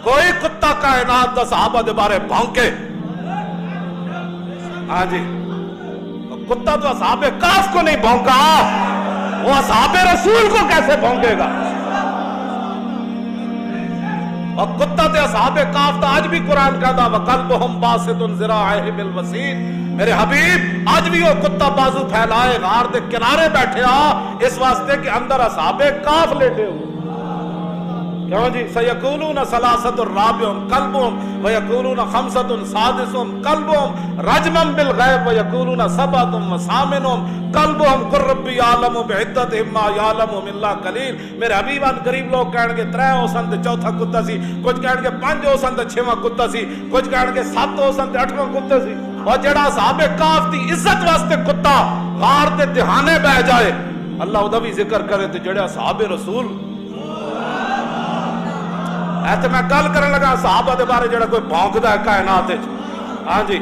کوئی کتا کائنات دا صحابہ دے بارے بھونکے؟ ہاں جی، کتا تو اصحاب کاف کو نہیں بھونکا، وہ اصحاب رسول کو کیسے بھونکے گا؟ اور کتا تے اصحاب کاف تا آج بھی قرآن کہتا وَقَلْبُهُمْ بَاسِطٌ ذِرَاعَيْهِ بِالْوَسِيدِ، میرے حبیب آج بھی وہ کتا بازو پھیلائے غار دے کنارے بیٹھے اس واسطے کہ اندر اصحاب کاف لیٹے ہوئے۔ کیوں جی؟ سَيَقُولُونَ ثَلَاثَةٌ رَابِعُهُمْ كَلْبُهُمْ وَيَقُولُونَ خَمْسَةٌ سَادِسُهُمْ كَلْبُهُمْ رَجْمًا بِالْغَيْبِ وَيَقُولُونَ سَبْعَةٌ وَثَامِنُهُمْ كَلْبُهُمْ قُلْ رَبِّي يَعْلَمُ بِعِدَّتِهِم مَّا يَعْلَمُهُمْ إِلَّا قَلِيلٌ۔ میرے حبیبان قریب لوگ کہن گے 3 ہوسن تے چوتھا کتا سی، کچھ کہن گے 5 ہوسن تے 6واں کتا سی، کچھ کہن گے 7 ہوسن تے 8واں کتا سی۔ اور جڑا صحاب کاف دی عزت واسطے کتا غار دے دہانے بہ جائے، اللہ دا بھی ذکر کرے تے جڑا صحاب رسول ایسے میں گل کرن لگا صحابہ دے بارے جڑا کوئی بھونکدا ہے کائنات وچ۔ ہاں جی،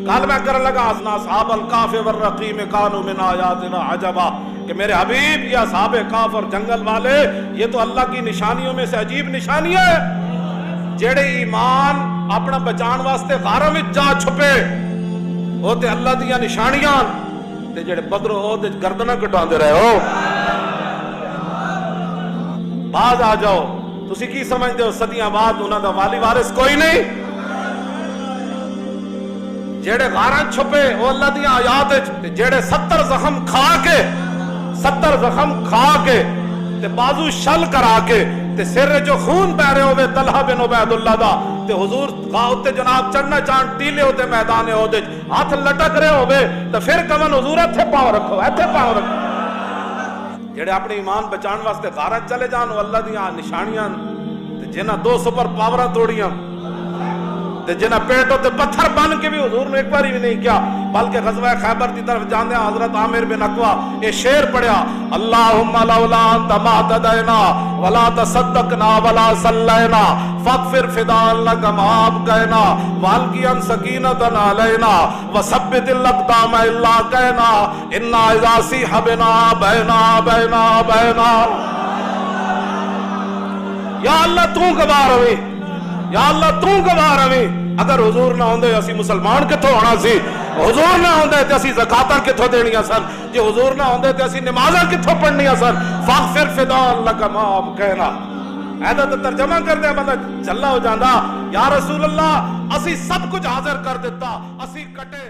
گل میں کرن لگا اسنا اصحاب الکاف والرقیم کانوا من آیاتنا عجبا، کہ میرے حبیب یہ اصحاب کاف اور جنگل والے یہ تو اللہ کی نشانیوں میں سے عجیب نشانیاں ہیں۔ جڑے ایمان اپنا بچان واسطے غاروں وچ جا چھپے وہ تے اللہ دیاں نشانیاں، تے جڑے بدرو ہو تے گردناں کٹاندے رہے ہو۔ باز آ جاؤ، تسی کی سمجھتے ہو صدیاں بعد انہاں دا والی وارث کوئی نہیں؟ جڑے غاراں چھپے وہ اللہ دیاں آیات تے جڑے 70 زخم کھا کے تے بازو شل کرا کے تے سر جو خون بہ رہے ہوئے طلحہ بن عبید اللہ دا تے حضور گاؤں تے جناب چڑھنا چاند ٹیلے ہوتے میدان عہد ہاتھ لٹک رہے ہوئے تے پھر کمن حضور ایتھے پاؤں رکھو، ایتھے پاؤں رکھو۔ جڑے اپنے ایمان بچان واسطے غارت چلے جان وہ اللہ دیاں نشانیاں، جنہ 2 سپر پاوراں توڑیاں تے جنہ پیٹوں تے پتھر بن کے بھی حضور نے ایک باری بھی نہیں کیا، بلکہ غزوہ خیبر کی طرف جاندے حضرت عامر بن اقوا یہ شعر پڑھیا اللہم لولا انت ما اهتدینا ولا تصدقنا ولا صلینا فاغفر فداء لک ما ابقینا والقیا سکینۃ علینا وثبت الاقدام الا کینا انا اذا صیح بنا بینا بینا بینا۔ یا اللہ تو گواہ روی، یا اللہ تو گواہ روی، اگر حضور نہ ہوندے اسی مسلمان کتھوں ہونا سی، حضور نہ ہوندے تے اسی زکاتاں کتھوں دینیاں سن، جے حضور نہ ہوندے تے اسی نمازاں کتھوں پڑھنیاں سن۔ فاغفر فداء لک ما ابقینا، ایدا تے ترجمہ کر دے بندہ چلا ہو جاندا یا رسول اللہ اسی سب کچھ حاضر کر دیتا، اسی کٹے